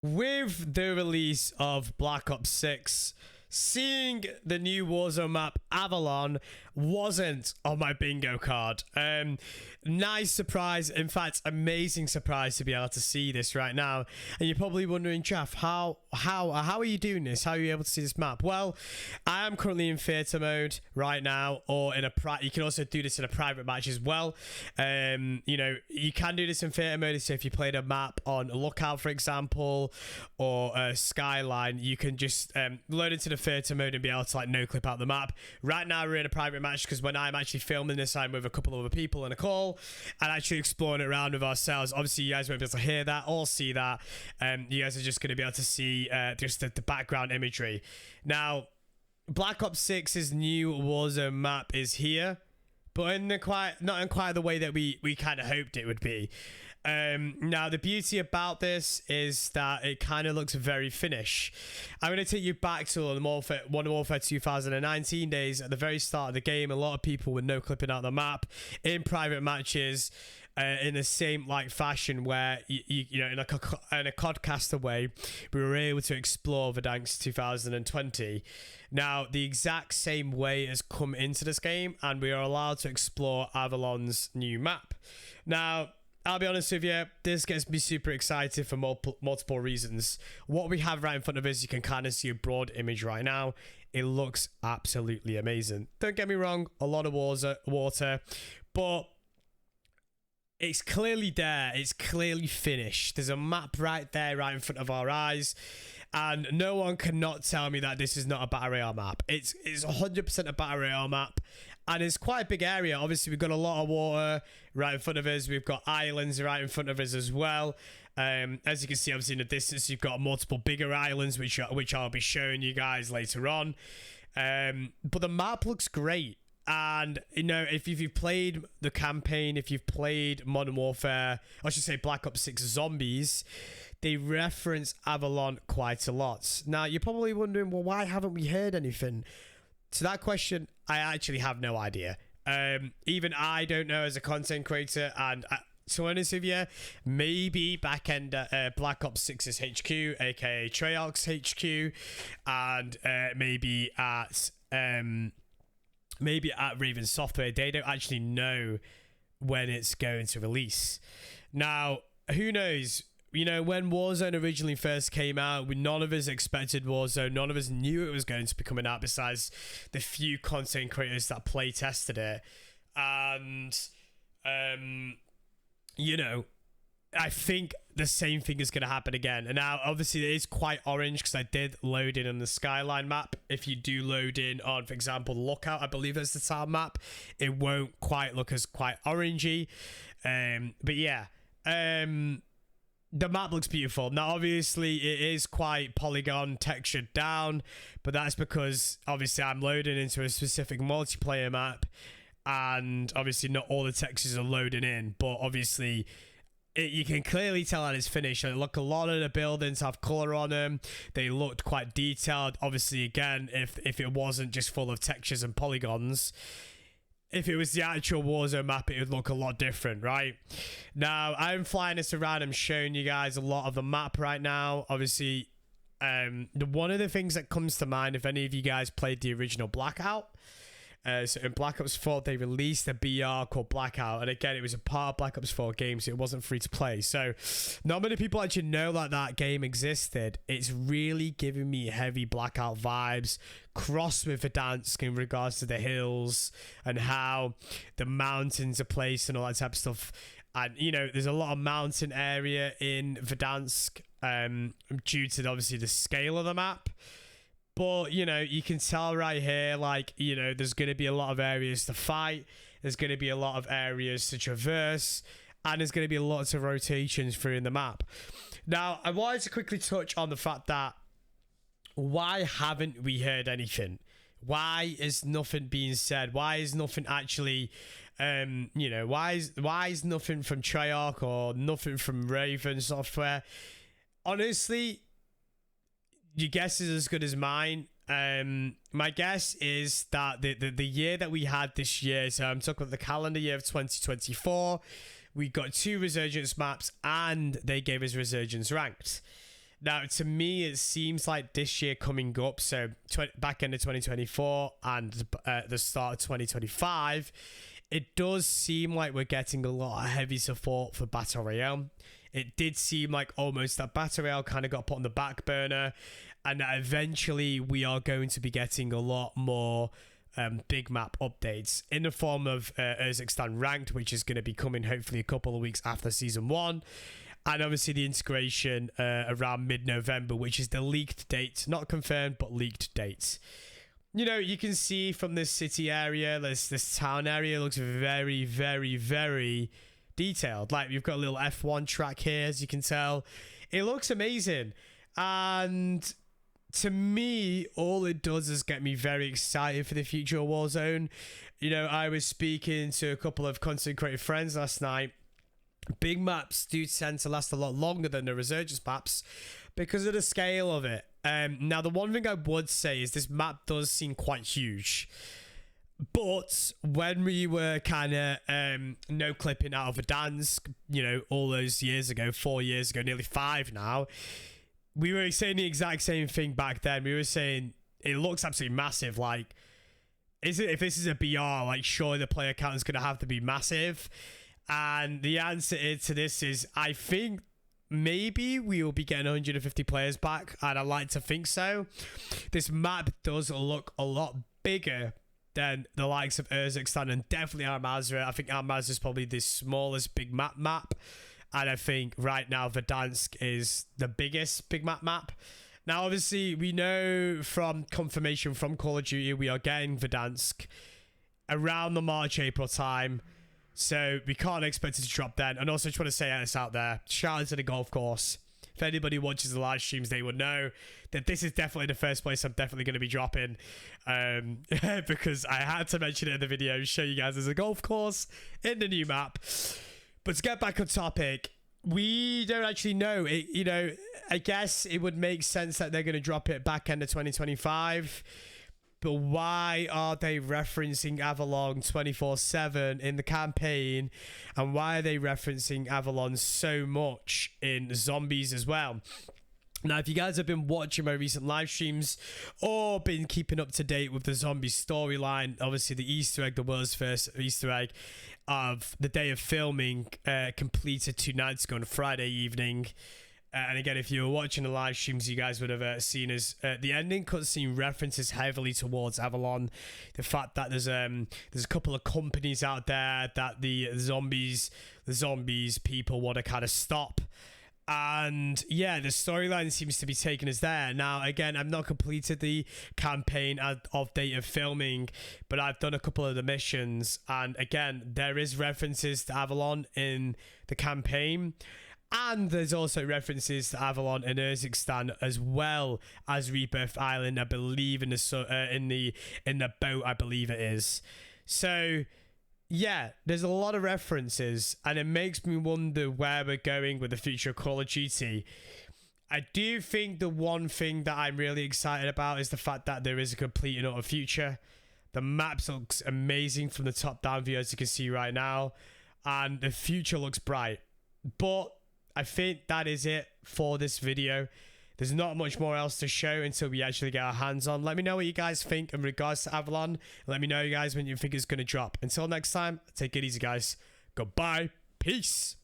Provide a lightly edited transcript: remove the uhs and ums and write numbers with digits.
With the release of Black Ops 6, seeing the new Warzone map Avalon wasn't on my bingo card. Nice surprise, in fact amazing surprise to be able to see this right now. And you're probably wondering, Jaff, how are you doing this? How are you able to see this map? Well, I am currently in theater mode right now, or in a you can also do this in a private match as well. You know, you can do this in theater mode. So if you played a map on Lookout, for example, or Skyline, you can just load into the theater mode and be able to like no clip out the map. Right now we're in a private match because when I'm actually filming this, I'm with a couple of other people in a call and actually exploring it around with ourselves. Obviously you guys won't be able to hear that or see that. You guys are just going to be able to see just the background imagery. Now Black Ops 6's new Warzone map is here, but not in quite the way that we kind of hoped it would be. Now the beauty about this is that it kind of looks very Finnish. I'm going to take you back to the Modern Warfare 2019 days. At the very start of the game, a lot of people were no clipping out the map in private matches, in the same like fashion where you know in a codcaster way we were able to explore Verdansk 2020. Now the exact same way has come into this game and we are allowed to explore Avalon's new map. Now I'll be honest with you, this gets me super excited for multiple reasons. What we have right in front of us, you can kind of see a broad image right now. It looks absolutely amazing. Don't get me wrong, a lot of water, but it's clearly there. It's clearly finished. There's a map right there, right in front of our eyes. And no one cannot tell me that this is not a Battle Royale map. It's 100% a Battle Royale map. And it's quite a big area. Obviously, we've got a lot of water right in front of us. We've got islands right in front of us as well. As you can see, obviously, in the distance, you've got multiple bigger islands, which I'll be showing you guys later on. But the map looks great. And, you know, if you've played the campaign, if you've played Modern Warfare, I should say Black Ops 6 Zombies, they reference Avalon quite a lot. Now, you're probably wondering, well, why haven't we heard anything? To that question, I actually have no idea. Even I don't know as a content creator, and to be honest with you, maybe back end Black Ops 6's HQ, aka Treyarch's HQ, and maybe at Raven Software, they don't actually know when it's going to release. Now, who knows? You know, when Warzone originally first came out, none of us expected Warzone. None of us knew it was going to be coming out besides the few content creators that play tested it. And, you know, I think the same thing is going to happen again. And now, obviously, it is quite orange because I did load in on the Skyline map. If you do load in on, for example, Lookout, I believe that's the town map, it won't quite look as quite orangey. But yeah, the map looks beautiful. Now, obviously, it is quite polygon textured down, but that's because, obviously, I'm loading into a specific multiplayer map, and obviously not all the textures are loading in, but obviously you can clearly tell that it's finished. And look, a lot of the buildings have color on them. They looked quite detailed. Obviously, again, if it wasn't just full of textures and polygons, if it was the actual Warzone map, it would look a lot different, right? Now, I'm flying this around. I'm showing you guys a lot of the map right now. Obviously, one of the things that comes to mind, if any of you guys played the original Blackout, so in Black Ops 4, they released a BR called Blackout. And again, it was a part of Black Ops 4 game, so it wasn't free to play. So not many people actually know that game existed. It's really giving me heavy Blackout vibes, crossed with Verdansk in regards to the hills and how the mountains are placed and all that type of stuff. And, you know, there's a lot of mountain area in Verdansk due to, obviously, the scale of the map. But, you know, you can tell right here, like, you know, there's going to be a lot of areas to fight. There's going to be a lot of areas to traverse. And there's going to be lots of rotations through in the map. Now, I wanted to quickly touch on the fact that why haven't we heard anything? Why is nothing being said? Why is nothing actually, you know, why is nothing from Treyarch or nothing from Raven Software? Honestly, your guess is as good as mine. My guess is that the year that we had this year, so I'm talking about the calendar year of 2024, we got 2 Resurgence maps and they gave us Resurgence Ranked. Now, to me, it seems like this year coming up, so back end of 2024 and the start of 2025, it does seem like we're getting a lot of heavy support for Battle Royale. It did seem like almost that Battle Royale kind of got put on the back burner, and that eventually we are going to be getting a lot more big map updates in the form of 𝗖𝗱𝗏 Ranked, which is going to be coming hopefully a couple of weeks after Season 1. And obviously the integration around mid-November, which is the leaked date. Not confirmed, but leaked date. You know, you can see from this city area, this town area looks very, very, very detailed. Like, you've got a little F1 track here, as you can tell. It looks amazing. And to me, all it does is get me very excited for the future of Warzone. You know, I was speaking to a couple of content creative friends last night. Big maps do tend to last a lot longer than the resurgence maps because of the scale of it. Now, the one thing I would say is this map does seem quite huge. But when we were kind of no clipping out of Verdansk, you know, all those years ago, 4 years ago, nearly 5 now, we were saying the exact same thing back then. We were saying it looks absolutely massive. Like, if this is a BR, like, surely the player count is going to have to be massive. And the answer to this is, I think maybe we will be getting 150 players back, and I like to think so. This map does look a lot bigger than the likes of 𝗖𝗱𝗏 and definitely 𝗲𝗏. I think 𝗲𝗏 is probably the smallest big map, and I think right now Verdansk is the biggest big map. Now, obviously, we know from confirmation from Call of Duty we are getting Verdansk around the March-April time. So we can't expect it to drop then. And also, just want to say this out there. Shout out to the golf course. If anybody watches the live streams, they would know that this is definitely the first place I'm definitely going to be dropping. Because I had to mention it in the video, show you guys there's a golf course in the new map. But to get back on topic, we don't actually know. You know, I guess it would make sense that they're going to drop it back end of 2025. But why are they referencing Avalon 24/7 in the campaign? And why are they referencing Avalon so much in zombies as well? Now, if you guys have been watching my recent live streams or been keeping up to date with the zombie storyline, obviously the Easter egg, the world's first Easter egg of the day of filming completed 2 nights ago on a Friday evening. And again, if you were watching the live streams, you guys would have seen as the ending cutscene references heavily towards Avalon. The fact that there's a couple of companies out there that the zombies people want to kind of stop. And yeah, the storyline seems to be taken as there. Now, again, I've not completed the campaign of date of filming, but I've done a couple of the missions. And again, there is references to Avalon in the campaign. And there's also references to Avalon and 𝗖𝗱𝗏 as well as Rebirth Island, I believe, in the boat, I believe it is. So yeah, there's a lot of references, and it makes me wonder where we're going with the future of Call of Duty. I do think the one thing that I'm really excited about is the fact that there is a complete and utter future. The map looks amazing from the top down view, as you can see right now, and the future looks bright. But I think that is it for this video. There's not much more else to show until we actually get our hands on. Let me know what you guys think in regards to Avalon. Let me know, you guys, when you think it's going to drop. Until next time, take it easy, guys. Goodbye. Peace.